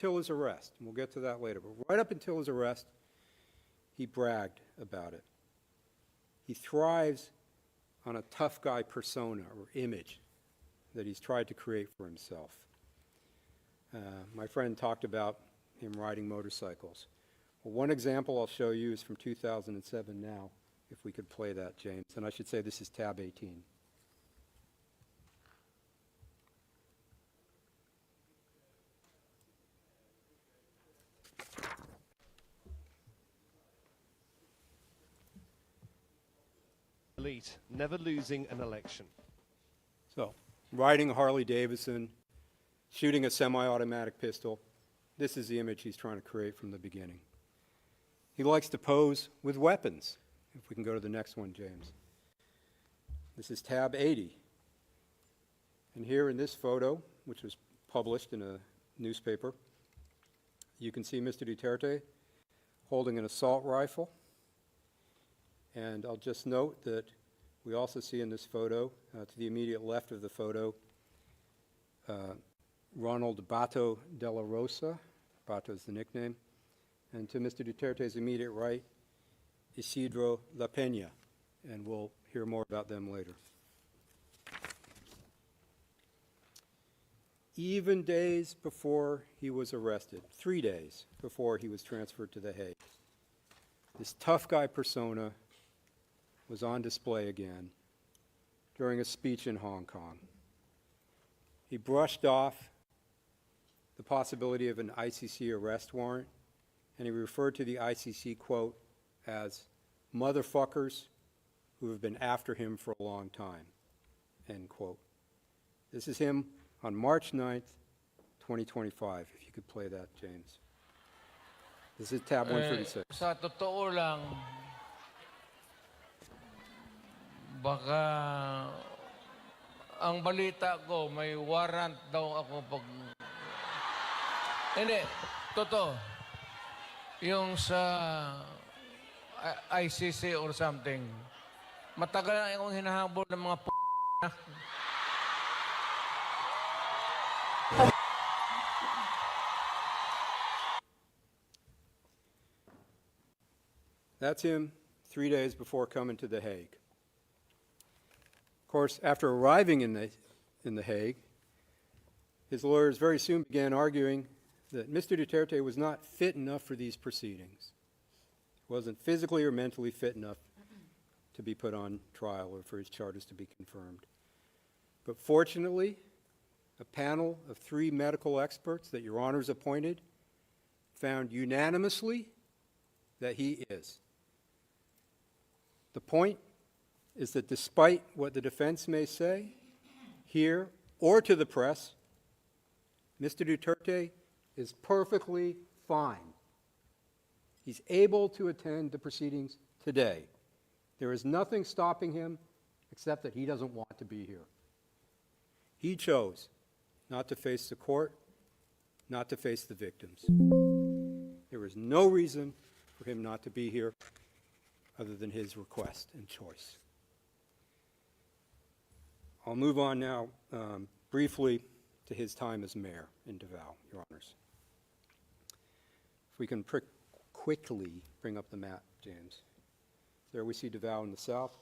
until his arrest, and we'll get to that later, but right up until his arrest, he bragged about it. He thrives on a tough guy persona or image that he's tried to create for himself. My friend talked about him riding motorcycles. Well, one example I'll show you is from 2007 now, if we could play that, James. And I should say this is tab 18. Elite, never losing an election. So, riding a Harley Davidson, shooting a semi-automatic pistol. This is the image he's trying to create from the beginning. He likes to pose with weapons. If we can go to the next one, James. This is tab 80. And here in this photo, which was published in a newspaper, you can see Mr. Duterte holding an assault rifle. And I'll just note that we also see in this photo, to the immediate left of the photo, Ronald Bato de la Rosa. Bato is the nickname. And to Mr. Duterte's immediate right, Isidro La Peña. And we'll hear more about them later. Even days before he was arrested, 3 days before he was transferred to The Hague, this tough guy persona was on display again during a speech in Hong Kong. He brushed off the possibility of an ICC arrest warrant, and he referred to the ICC, quote, as motherfuckers who have been after him for a long time, end quote. This is him on March 9th, 2025. If you could play that, James. This is tab 136. Sa totoo lang, baka ang balita ko may warrant daw ako pag... Hindi, totoo. Yung sa ICC or something, matagal na akong hinahabol ng mga That's him 3 days before coming to The Hague. Of course, after arriving in the Hague, his lawyers very soon began arguing that Mr. Duterte was not fit enough for these proceedings. He wasn't physically or mentally fit enough to be put on trial or for his charges to be confirmed. But fortunately, a panel of 3 medical experts that Your Honors appointed found unanimously that he is. The point is that despite what the defense may say, here or to the press, Mr. Duterte is perfectly fine. He's able to attend the proceedings today. There is nothing stopping him except that he doesn't want to be here. He chose not to face the court, not to face the victims. There is no reason for him not to be here other than his request and choice. I'll move on now briefly to his time as mayor in Davao, Your Honors. If we can quickly bring up the map, James. There we see Davao in the south.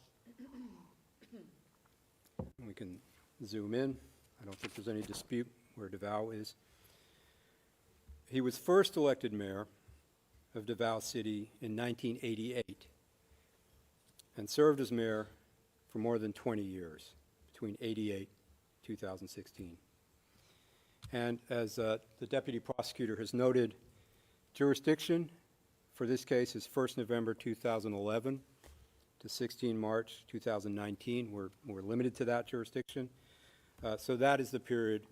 We can zoom in. I don't think there's any dispute where Davao is. He was first elected mayor of Davao City in 1988 and served as mayor for more than 20 years, between 88 and 2016. And as the deputy prosecutor has noted, jurisdiction for this case is 1st November 2011 to 16 March 2019. We're limited to that jurisdiction. So that is the period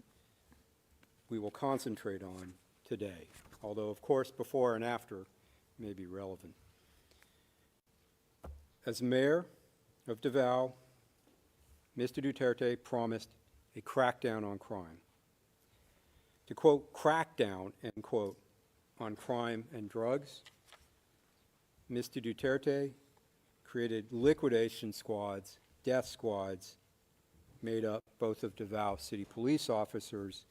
we will concentrate on today, although of course before and after may be relevant. As mayor of Davao, Mr. Duterte promised a crackdown on crime. To quote, crackdown, end quote, on crime and drugs, Mr. Duterte created liquidation squads, death squads, made up both of Davao City police officers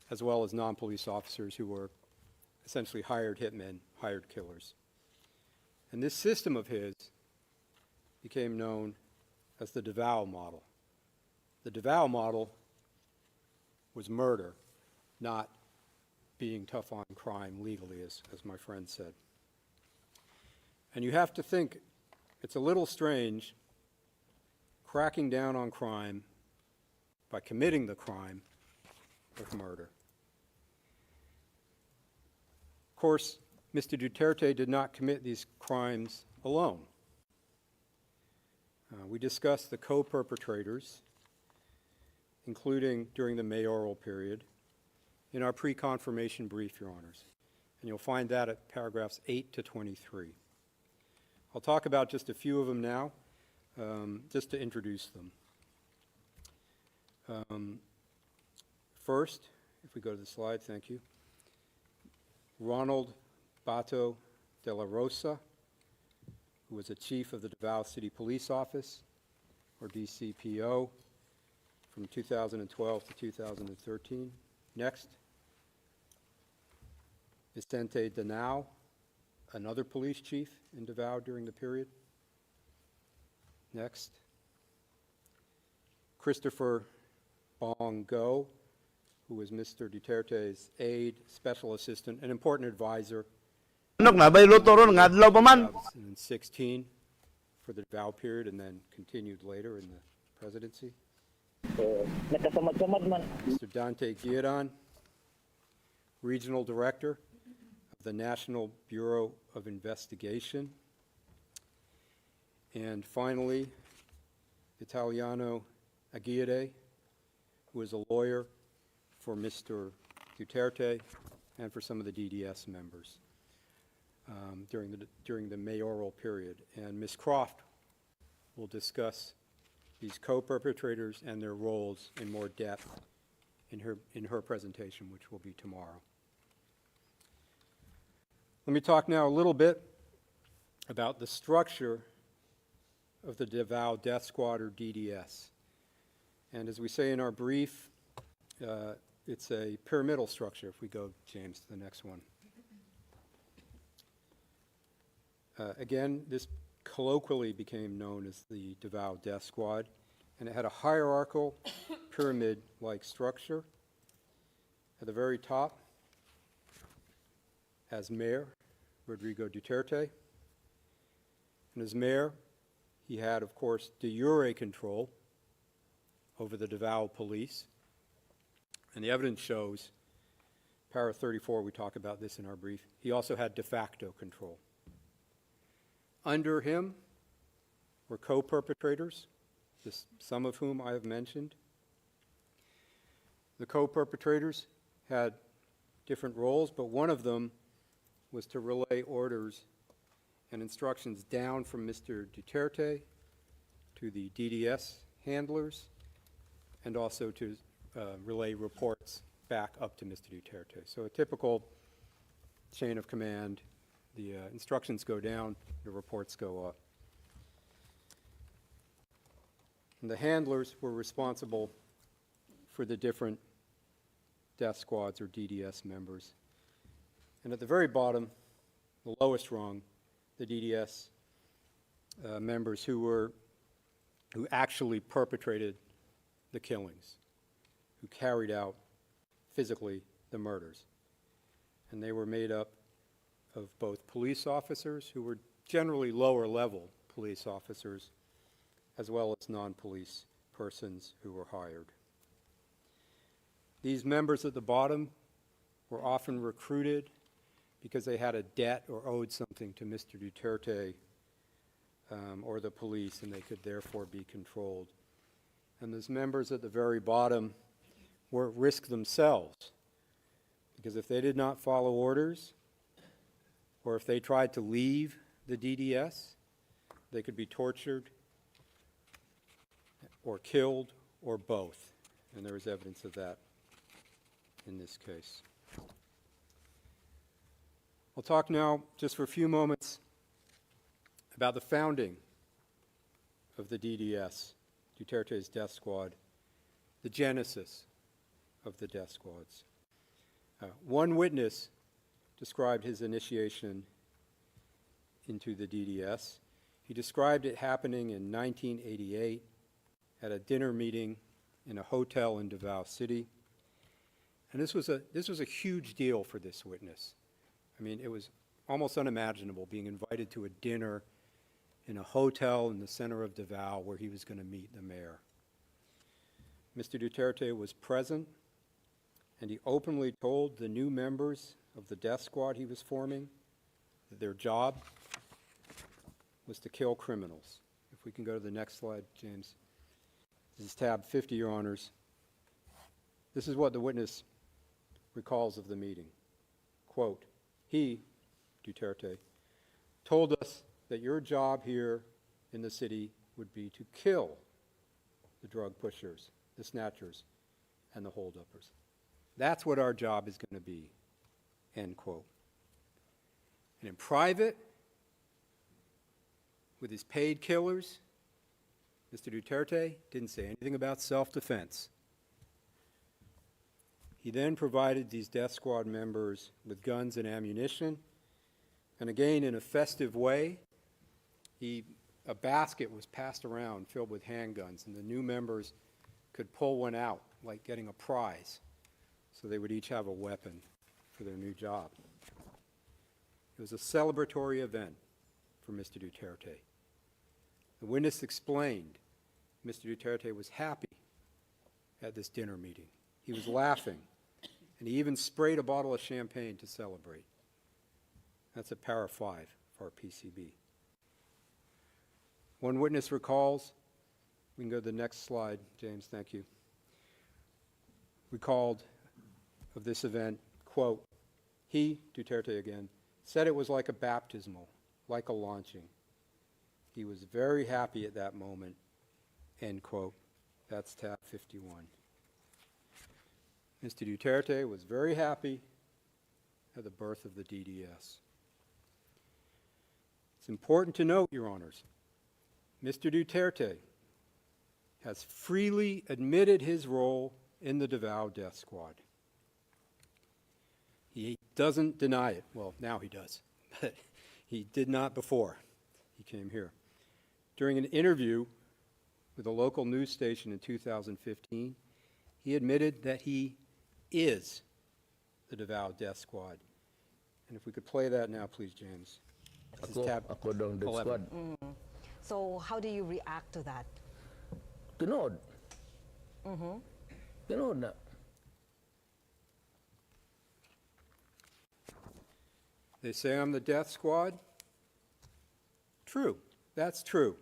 as well as non-police officers who were essentially hired hitmen, hired killers. And this system of his became known as the Davao model. The Davao model was murder, not being tough on crime legally, as my friend said. And you have to think, it's a little strange cracking down on crime by committing the crime of murder. Of course, Mr. Duterte did not commit these crimes alone. We discussed the co-perpetrators, including during the mayoral period, in our pre-confirmation brief, Your Honors. And you'll find that at paragraphs 8 to 23. I'll talk about just a few of them now, just to introduce them. First, if we go to the slide, thank you. Ronald Bato de la Rosa, who was a chief of the Davao City Police Office, or DCPO, from 2012 to 2013. Next, Vicente Danao, another police chief in Davao during the period. Next, Christopher Bongo, who was Mr. Duterte's aide, special assistant, and important advisor. Nok na bay luto ron ng adlaw pa man. 2016 for the Davao period, and then continued later in the presidency. Nakasamad-samad man. Mr. Dante Guiaran, regional director of the National Bureau of Investigation. And finally, Italiano Aguirre, who is a lawyer for Mr. Duterte and for some of the DDS members during the mayoral period. And Ms. Croft will discuss these co-perpetrators and their roles in more depth in her presentation, which will be tomorrow. Let me talk now a little bit about the structure of the Davao Death Squad, or DDS. And as we say in our brief, it's a pyramidal structure. If we go, James, to the next one. Again, this colloquially became known as the Davao Death Squad, and it had a hierarchical pyramid-like structure. At the very top, as mayor, Rodrigo Duterte. And as mayor, he had, of course, de jure control over the Davao police. And the evidence shows, para 34, we talk about this in our brief, he also had de facto control. Under him were co-perpetrators, some of whom I have mentioned. The co-perpetrators had different roles, but one of them was to relay orders and instructions down from Mr. Duterte to the DDS handlers, and also to relay reports back up to Mr. Duterte. So a typical chain of command. The instructions go down, the reports go up. And the handlers were responsible for the different death squads, or DDS members. And at the very bottom, the lowest rung, the DDS members who actually perpetrated the killings, who carried out physically the murders. And they were made up of both police officers, who were generally lower level police officers, as well as non-police persons who were hired. These members at the bottom were often recruited because they had a debt or owed something to Mr. Duterte or the police, and they could therefore be controlled. And those members at the very bottom were at risk themselves, because if they did not follow orders, or if they tried to leave the DDS, they could be tortured or killed, or both. And there is evidence of that in this case. I'll talk now just for a few moments about the founding of the DDS, Duterte's death squad, the genesis of the death squads. One witness described his initiation into the DDS. He described it happening in 1988 at a dinner meeting in a hotel in Davao City. And this was a huge deal for this witness. I mean, it was almost unimaginable being invited to a dinner in a hotel in the center of Davao where he was going to meet the mayor. Mr. Duterte was present, and he openly told the new members of the death squad he was forming that their job was to kill criminals. If we can go to the next slide, James. This is tab 50, Your Honors. This is what the witness recalls of the meeting. Quote, he, Duterte, told us that your job here in the city would be to kill the drug pushers, the snatchers, and the holduppers. That's what our job is going to be, end quote. And in private, with his paid killers, Mr. Duterte didn't say anything about self-defense. He then provided these death squad members with guns and ammunition, and again, in a festive way, a basket was passed around filled with handguns, and the new members could pull one out, like getting a prize, so they would each have a weapon for their new job. It was a celebratory event for Mr. Duterte. The witness explained Mr. Duterte was happy at this dinner meeting. He was laughing, and he even sprayed a bottle of champagne to celebrate. That's at para 5 for our PCB. One witness recalls, we can go to the next slide, James, thank you. Recalled of this event, quote, he, Duterte again, said it was like a baptismal, like a launching. He was very happy at that moment, end quote. That's tab 51. Mr. Duterte was very happy at the birth of the DDS. It's important to note, Your Honors, Mr. Duterte has freely admitted his role in the Davao death squad. He doesn't deny it. Well, now he does, but he did not before he came here. During an interview with a local news station in 2015, he admitted that he is the Davao death squad. And if we could play that now, please, James. This is tab Ako daw ang death 11. squad. So how do you react to that? Tinood. Tinood na. They say I'm the death squad. True. That's true.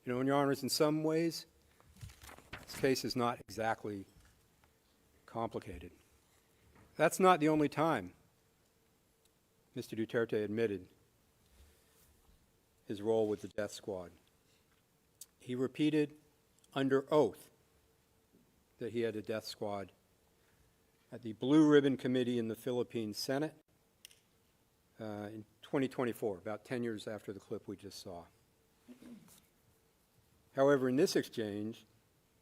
You know, Your Honors, in some ways, this case is not exactly complicated. That's not the only time Mr. Duterte admitted his role with the death squad. He repeated under oath that he had a death squad at the Blue Ribbon Committee in the Philippine Senate in 2024, about 10 years after the clip we just saw. However, in this exchange,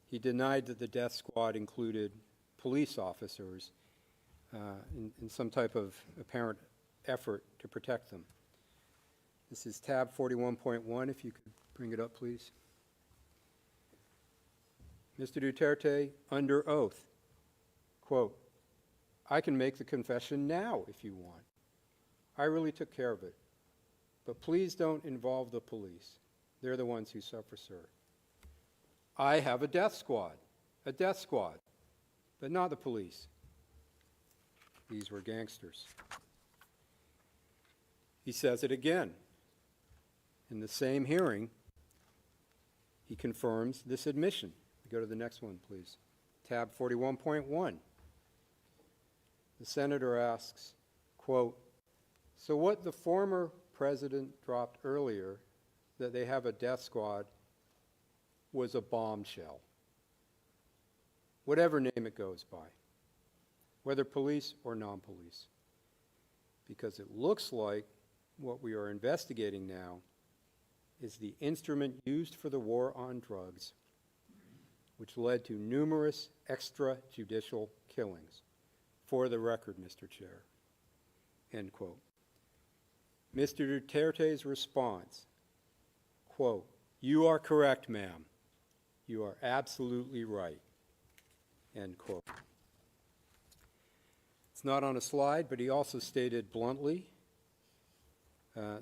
he denied that the death squad included police officers in some type of apparent effort to protect them. This is tab 41.1, if you could bring it up, please. Mr. Duterte, under oath, quote, I can make the confession now if you want. I really took care of it. But please don't involve the police. They're the ones who suffer, sir. I have a death squad, but not the police. These were gangsters. He says it again. In the same hearing, he confirms this admission. Go to the next one, please. Tab 41.1. The senator asks, quote, so what the former president dropped earlier, that they have a death squad, was a bombshell. Whatever name it goes by, whether police or non-police. Because it looks like what we are investigating now is the instrument used for the war on drugs, which led to numerous extrajudicial killings. For the record, Mr. Chair, end quote. Mr. Duterte's response, quote, "You are correct, ma'am. You are absolutely right," end quote. It's not on a slide, but he also stated bluntly,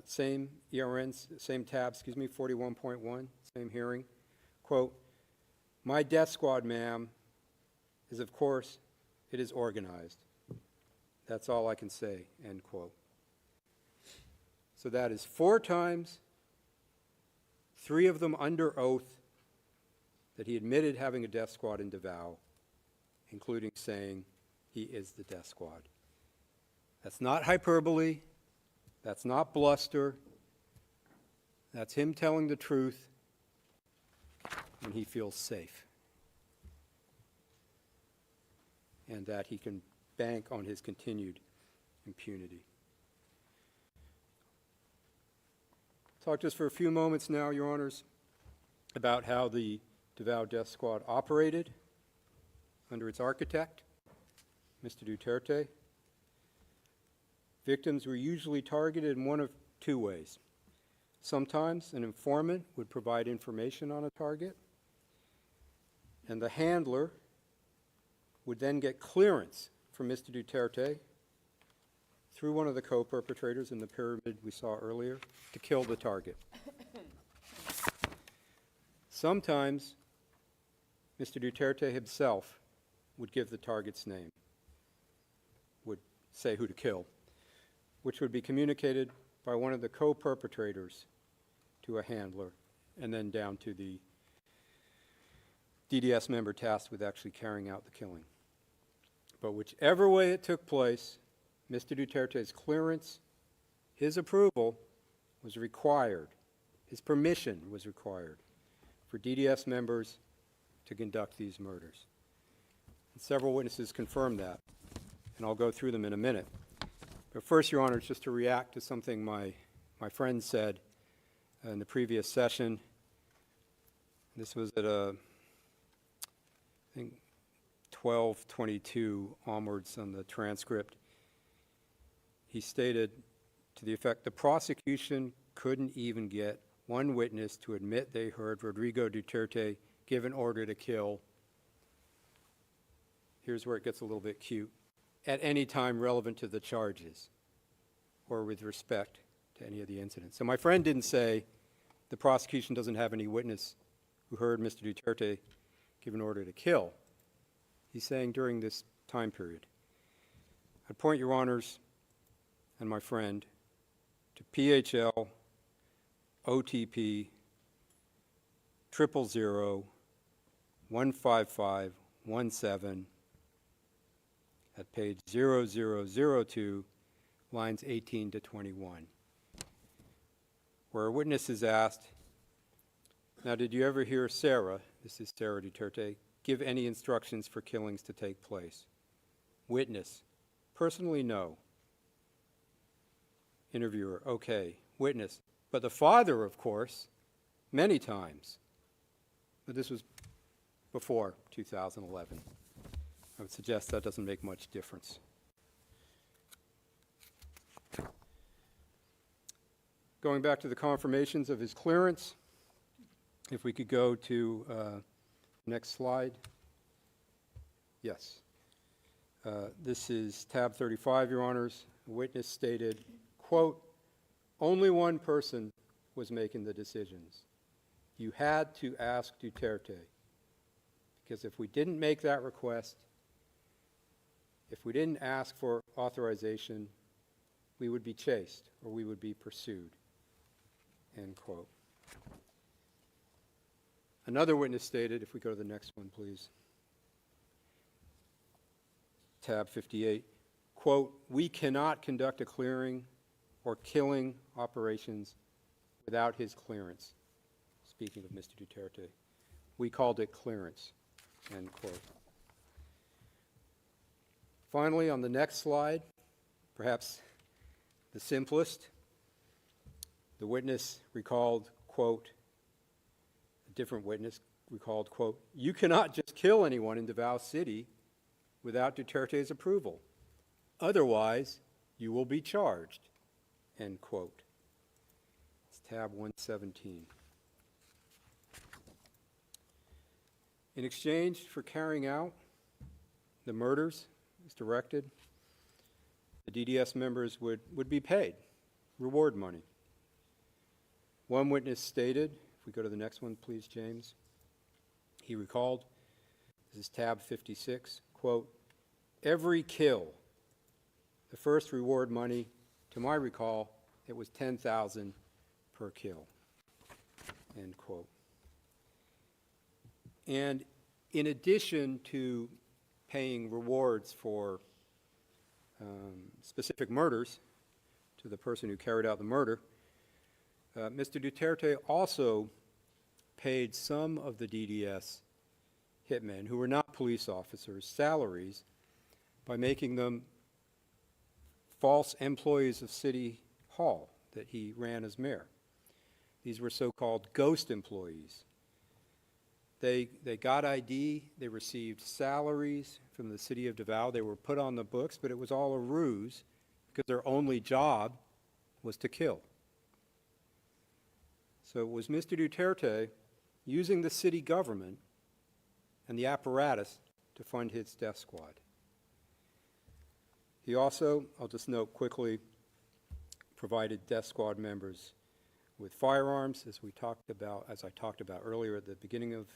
same tab, 41.1, same hearing, quote, "My death squad, ma'am, is, of course, it is organized. That's all I can say," end quote. So that is 4 times, 3 of them under oath, that he admitted having a death squad in Davao, including saying he is the death squad. That's not hyperbole. That's not bluster. That's him telling the truth when he feels safe, and that he can bank on his continued impunity. Talk just for a few moments now, Your Honors, about how the Davao Death Squad operated under its architect, Mr. Duterte. Victims were usually targeted in one of 2 ways. Sometimes an informant would provide information on a target, and the handler would then get clearance from Mr. Duterte through one of the co-perpetrators in the pyramid we saw earlier to kill the target. Sometimes Mr. Duterte himself would give the target's name, would say who to kill, which would be communicated by one of the co-perpetrators to a handler, and then down to the DDS member tasked with actually carrying out the killing. But whichever way it took place, Mr. Duterte's clearance, his approval was required, his permission was required for DDS members to conduct these murders. And several witnesses confirmed that, and I'll go through them in a minute. But first, Your Honor, just to react to something my friend said in the previous session. This was at I think 12:22 onwards on the transcript. He stated to the effect, the prosecution couldn't even get one witness to admit they heard Rodrigo Duterte give an order to kill. Here's where it gets a little bit cute. At any time relevant to the charges or with respect to any of the incidents. So my friend didn't say the prosecution doesn't have any witness who heard Mr. Duterte give an order to kill. He's saying during this time period. I'd point Your Honors and my friend to PHL OTP 000 15517 at page 0002, lines 18 to 21, where a witness is asked, "Now, did you ever hear Sarah," this is Sarah Duterte, "give any instructions for killings to take place?" Witness, "Personally, no." Interviewer, "Okay." Witness, "But the father, of course, many times." But this was before 2011. I would suggest that doesn't make much difference. Going back to the confirmations of his clearance, if we could go to next slide. Yes. This is tab 35, Your Honors. The witness stated, quote, "Only one person was making the decisions. You had to ask Duterte, because if we didn't make that request, if we didn't ask for authorization, we would be chased or we would be pursued," end quote. Another witness stated, if we go to the next one, please, tab 58, quote, "We cannot conduct a clearing or killing operations without his clearance." Speaking of Mr. Duterte, we called it clearance, end quote. Finally, on the next slide, perhaps the simplest, the witness recalled, quote, a different witness recalled, quote, "You cannot just kill anyone in Davao City without Duterte's approval. Otherwise, you will be charged, end quote. It's tab 117. In exchange for carrying out the murders as directed, the DDS members would be paid reward money. One witness stated, if we go to the next one, please, James, he recalled, this is tab 56, quote, every kill, the first reward money, to my recall, it was $10,000 per kill, end quote. And in addition to paying rewards for specific murders to the person who carried out the murder, Mr. Duterte also paid some of the DDS hitmen who were not police officers salaries by making them false employees of City Hall that he ran as mayor. These were so-called ghost employees. They got ID, they received salaries from the city of Davao, they were put on the books, but it was all a ruse because their only job was to kill. So it was Mr. Duterte using the city government and the apparatus to fund his death squad. He also, I'll just note quickly, provided death squad members with firearms, as I talked about earlier at the beginning of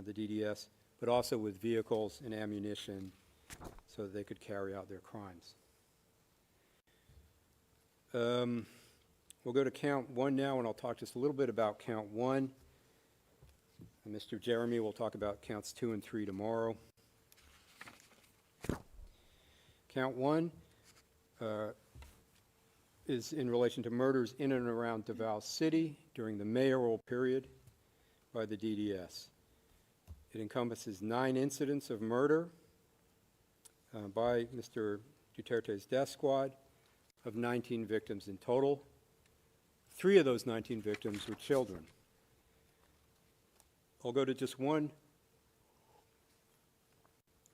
the DDS, but also with vehicles and ammunition so that they could carry out their crimes. We'll go to count one now, and I'll talk just a little bit about count one. And Mr. Jeremy will talk about counts 2 and 3 tomorrow. Count one is in relation to murders in and around Davao City during the mayoral period by the DDS. It encompasses 9 incidents of murder by Mr. Duterte's death squad of 19 victims in total. 3 of those 19 victims were children. I'll go to just one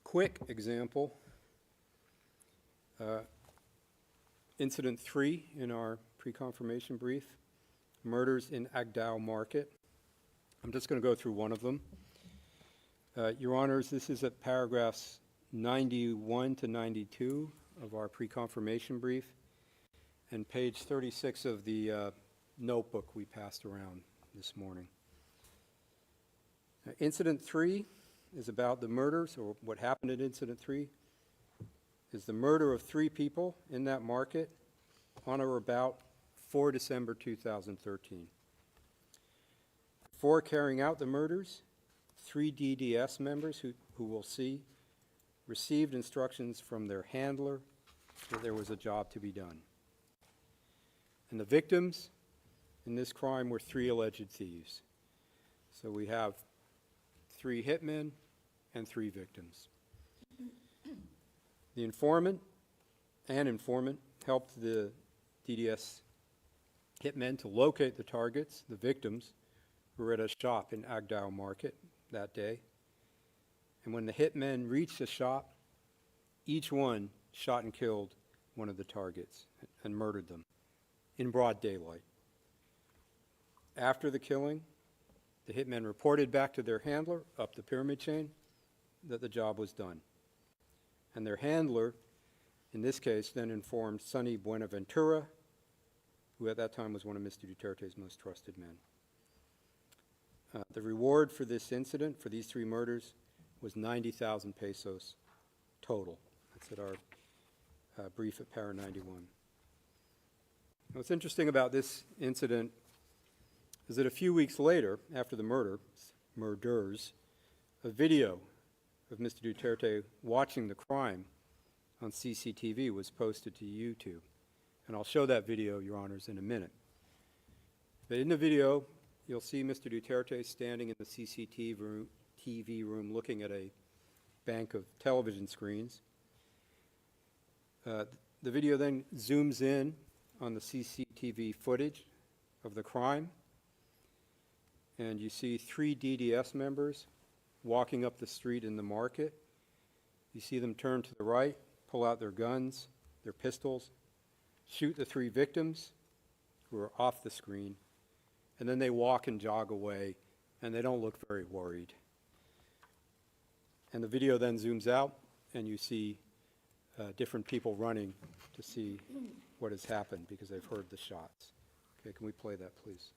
quick example. Incident 3 in our pre-confirmation brief, murders in Agdao Market. I'm just going to go through one of them. Your Honors, this is at paragraphs 91 to 92 of our pre-confirmation brief and page 36 of the notebook we passed around this morning. Incident 3 is about the murders, or what happened in Incident 3 is the murder of 3 people in that market on or about 4 December 2013. Before carrying out the murders, 3 DDS members who we'll see received instructions from their handler that there was a job to be done. And the victims in this crime were 3 alleged thieves. So we have 3 hitmen and 3 victims. The informant helped the DDS hitmen to locate the targets, the victims, who were at a shop in Agdao Market that day. And when the hitmen reached the shop, each one shot and killed one of the targets and murdered them in broad daylight. After the killing, the hitmen reported back to their handler up the pyramid chain that the job was done. And their handler, in this case, then informed Sonny Buenaventura, who at that time was one of Mr. Duterte's most trusted men. The reward for this incident, for these 3 murders, was 90,000 pesos total. That's at our brief at para 91. What's interesting about this incident is that a few weeks later, after the murders, a video of Mr. Duterte watching the crime on CCTV was posted to YouTube. And I'll show that video, Your Honors, in a minute. But in the video, you'll see Mr. Duterte standing in the CCTV room looking at a bank of television screens. The video then zooms in on the CCTV footage of the crime, and you see 3 DDS members walking up the street in the market. You see them turn to the right, pull out their guns. their pistols, shoot the 3 victims who are off the screen, and then they walk and jog away, and they don't look very worried. And the video then zooms out, and you see different people running to see what has happened because they've heard the shots. Okay, can we play that, please?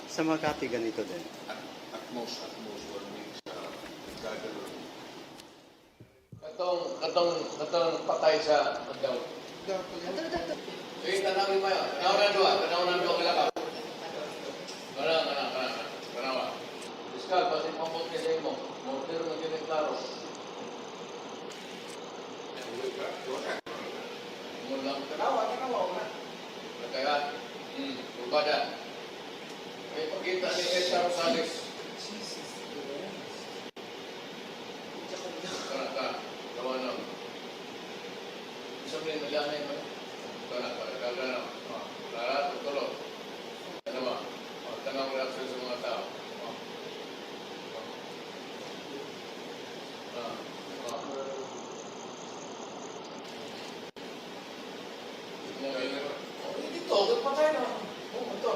Sa Makati, ganito din. At most 1 week sa gagawin. Katong patay sa Pagdaw. Eh, tanawin mo yun. Tanawin dua kalakaw. Kanawa. Fiskal, pati pamot ka sa imo. Mortero na ganit klaro. Mulang kanawa na. Kaya, upad. May pagkita ni Esar Rosales. Kawan lang. Isang rin nalianay mo. Kagana. Lahat, tutulog. Ano ba? Tangang reaksyon sa mga tao. Dito, patay na. Ito.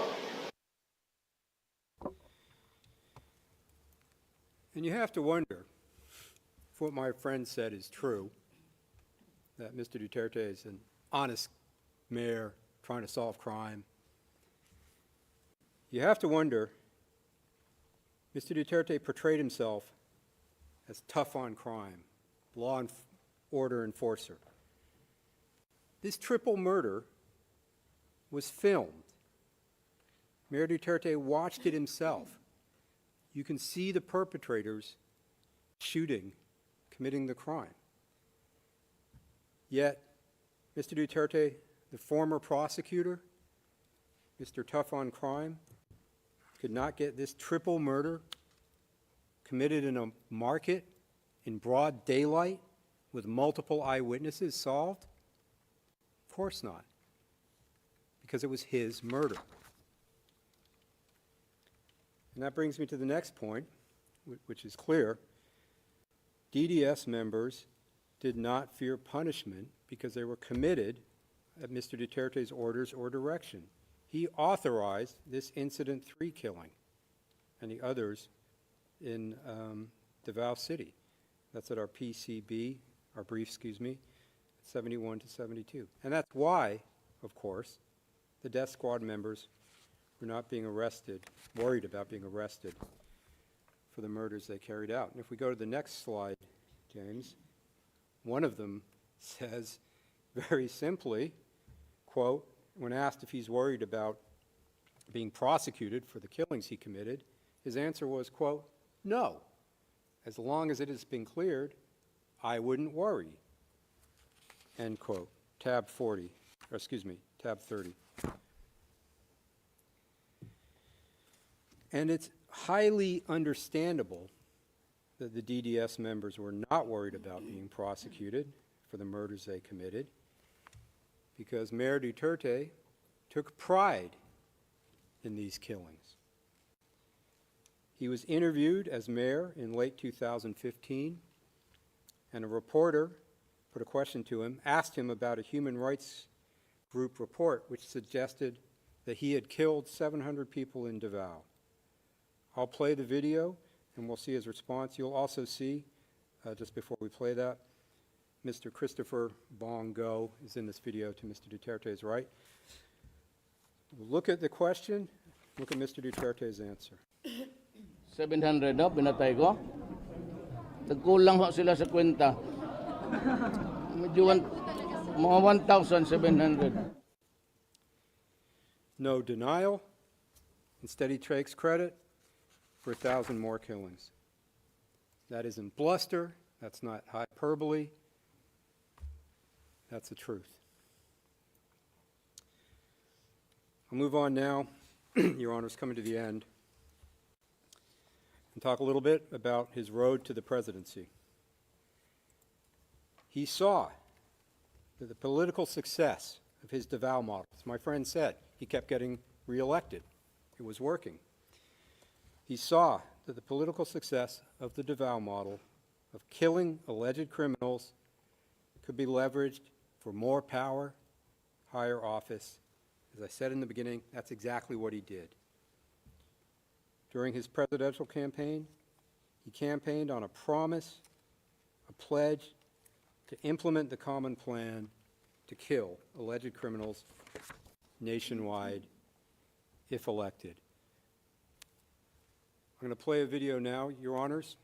And you have to wonder if what my friend said is true, that Mr. Duterte is an honest mayor trying to solve crime. You have to wonder, Mr. Duterte portrayed himself as tough on crime, law and order enforcer. This triple murder was filmed. Mayor Duterte watched it himself. You can see the perpetrators shooting, committing the crime. Yet, Mr. Duterte, the former prosecutor, Mr. Tough on Crime, could not get this triple murder committed in a market in broad daylight with multiple eyewitnesses solved? Of course not, because it was his murder. And that brings me to the next point, which is clear. DDS members did not fear punishment because they were committed at Mr. Duterte's orders or direction. He authorized this Incident 3 killing and the others in Davao City. That's at our PCB, our brief, 71 to 72. And that's why, of course, the death squad members were not being arrested, worried about being arrested for the murders they carried out. And if we go to the next slide, James, one of them says very simply, quote, when asked if he's worried about being prosecuted for the killings he committed, his answer was, quote, no. As long as it has been cleared, I wouldn't worry, end quote. Tab 30. And it's highly understandable that the DDS members were not worried about being prosecuted for the murders they committed, because Mayor Duterte took pride in these killings. He was interviewed as mayor in late 2015, and a reporter put a question to him, asked him about a human rights group report which suggested that he had killed 700 people in Davao. I'll play the video, and we'll see his response. You'll also see, just before we play that, Mr. Christopher Bongo is in this video to Mr. Duterte's right. Look at the question. Look at Mr. Duterte's answer. 700 no, pinatay ko. Nagkulang ho sila sa kwenta. Medyo mga 1,700. No denial. Instead, he takes credit for 1,000 more killings. That isn't bluster. That's not hyperbole. That's the truth. I'll move on now, Your Honors, coming to the end, and talk a little bit about his road to the presidency. He saw that the political success of his Davao model, as my friend said, he kept getting reelected. It was working. He saw that the political success of the Davao model of killing alleged criminals could be leveraged for more power, higher office. As I said in the beginning, that's exactly what he did. During his presidential campaign, he campaigned on a promise, a pledge to implement the common plan to kill alleged criminals nationwide if elected. I'm going to play a video now, Your Honors,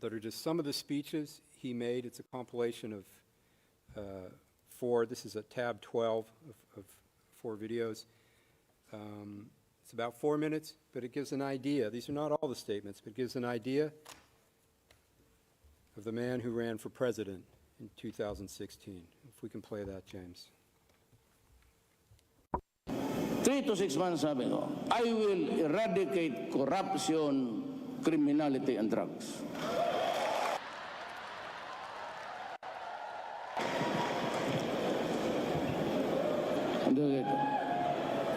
that are just some of the speeches he made. It's a compilation of four. This is a tab 12 of 4 videos. It's about 4 minutes, but it gives an idea. These are not all the statements, but it gives an idea of the man who ran for president in 2016. If we can play that, James. 3 to 6 months, sabi ko, I will eradicate corruption, criminality, and drugs.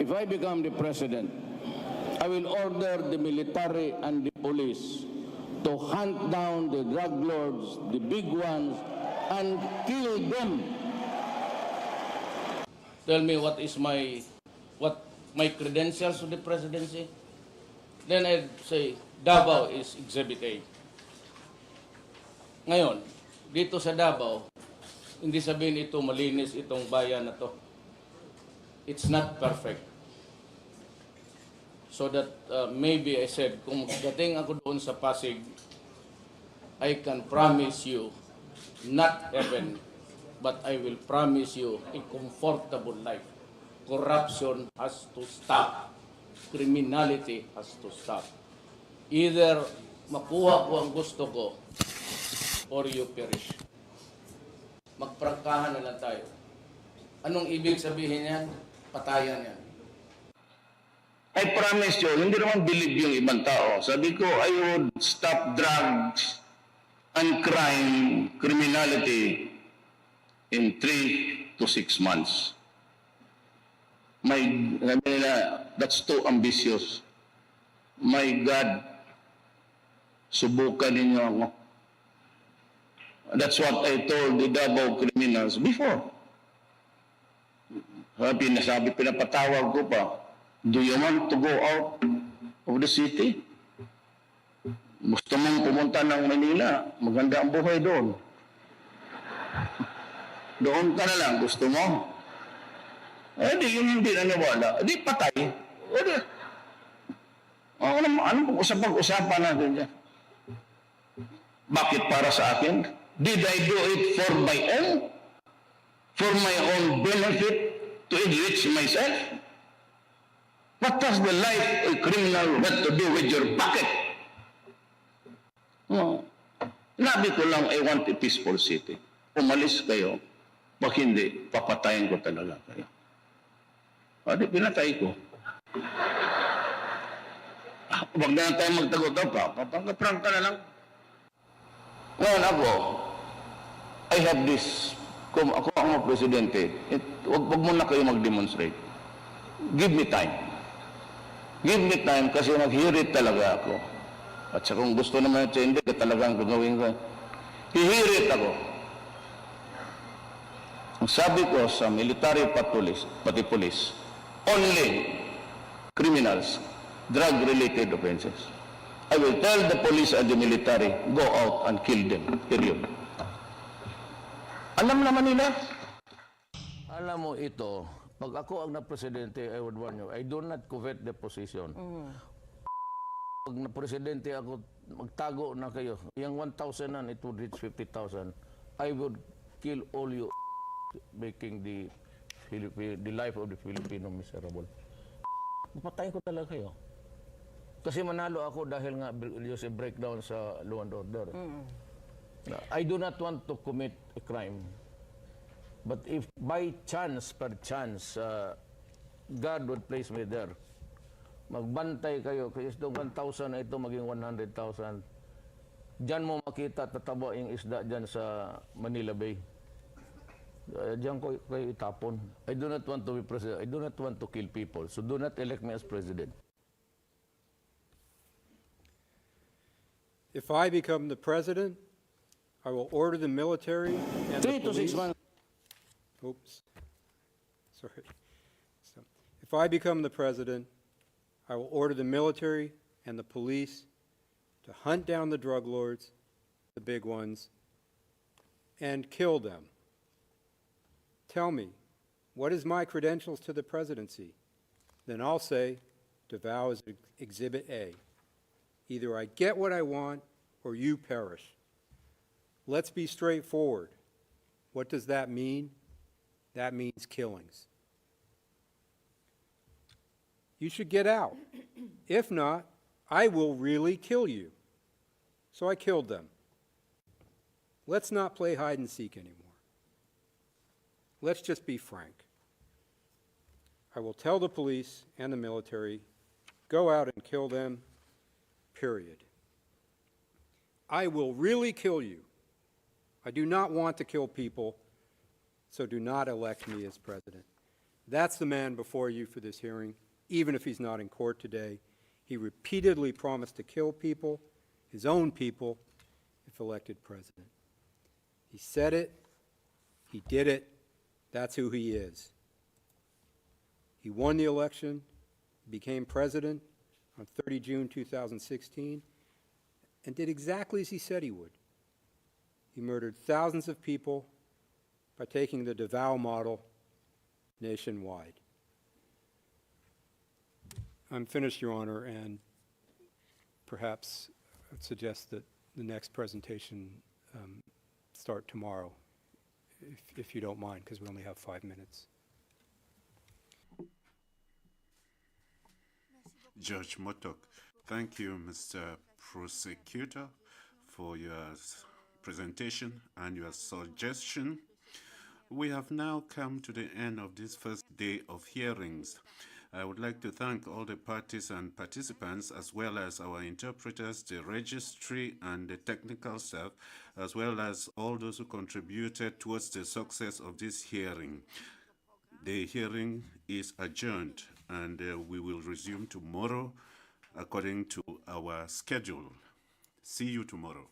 If I become the president, I will order the military and the police to hunt down the drug lords, the big ones, and kill them. Tell me what my credentials to the presidency? Then I'd say, Davao is Exhibit A. Ngayon, dito sa Davao, hindi sabihin ito malinis itong bayan na to. It's not perfect. So that maybe I said, kung dating ako doon sa Pasig, I can promise you, not heaven, but I will promise you a comfortable life. Corruption has to stop. Criminality has to stop. Either makuha ko ang gusto ko or you perish. Magprangkahan na lang tayo. Anong ibig sabihin yan? Patayan yan. I promise you, hindi naman believe yung ibang tao. Sabi ko, I would stop drugs and crime, criminality in 3 to 6 months. Sabi nila, that's too ambitious. My God, subukan ninyo ako. That's what I told the Davao criminals before. Pinapatawag ko pa, do you want to go out of the city? Gusto mong pumunta ng Manila, maganda ang buhay doon. Doon ka na lang, gusto mo? Di, yung hindi naniwala, di patay. Di. Anong pag-usapan natin dyan? Bakit para sa akin? Did I do it for my own? For my own benefit? To enrich myself? What does the life of a criminal have to do with your pocket? No. Nabi ko lang, I want a peaceful city. Umalis kayo. Pag hindi, papatayin ko talaga kayo. Di, pinatay ko. Huwag na tayo magtagot-tagot pa. Papangka-prank ka na lang. Ngayon ako, I have this. Kung ako ang presidente, huwag muna kayo mag-demonstrate. Give me time. Give me time kasi mag-hearit talaga ako. At sa kung gusto naman siya, hindi ka talagang gagawin ko. Hihirit ako. Ang sabi ko sa military pati police, only criminals, drug-related offenses. I will tell the police and the military, go out and kill them. Period. Alam naman nila. Alam mo ito, pag ako ang na-presidente, I would warn you, I do not covet the position. Pag na-presidente ako, magtago na kayo. Yung 1,000 nan, it would reach 50,000. I would kill all you making the life of the Filipino miserable. Mapatayin ko talaga kayo. Kasi manalo ako dahil nga yung breakdown sa law and order. I do not want to commit a crime. But if by chance, per chance, God would place me there, magbantay kayo, kasi itong 1,000 na ito maging 100,000. Diyan mo makita, tataba yung isda dyan sa Manila Bay. Diyan ko kayo itapon. I do not want to be president. I do not want to kill people. So do not elect me as president. If I become the president, I will order the military and 3 the to 6 police. months. Oops. Sorry. So, if I become the president, I will order the military and the police to hunt down the drug lords, the big ones, and kill them. Tell me, what is my credentials to the presidency? Then I'll say, Davao is Exhibit A. Either I get what I want or you perish. Let's be straightforward. What does that mean? That means killings. You should get out. If not, I will really kill you. So I killed them. Let's not play hide and seek anymore. Let's just be frank. I will tell the police and the military, go out and kill them, period. I will really kill you. I do not want to kill people, so do not elect me as president. That's the man before you for this hearing, even if he's not in court today. He repeatedly promised to kill people, his own people, if elected president. He said it, he did it, that's who he is. He won the election, became president on 30 June 2016, and did exactly as he said he would. He murdered thousands of people by taking the Davao model nationwide. I'm finished, Your Honor, and perhaps I'd suggest that the next presentation start tomorrow, if you don't mind, because we only have 5 minutes. Judge Motok, thank you, Mr. Prosecutor, for your presentation and your suggestion. We have now come to the end of this first day of hearings. I would like to thank all the parties and participants, as well as our interpreters, the registry, and the technical staff, as well as all those who contributed towards the success of this hearing. The hearing is adjourned, and we will resume tomorrow according to our schedule. See you tomorrow.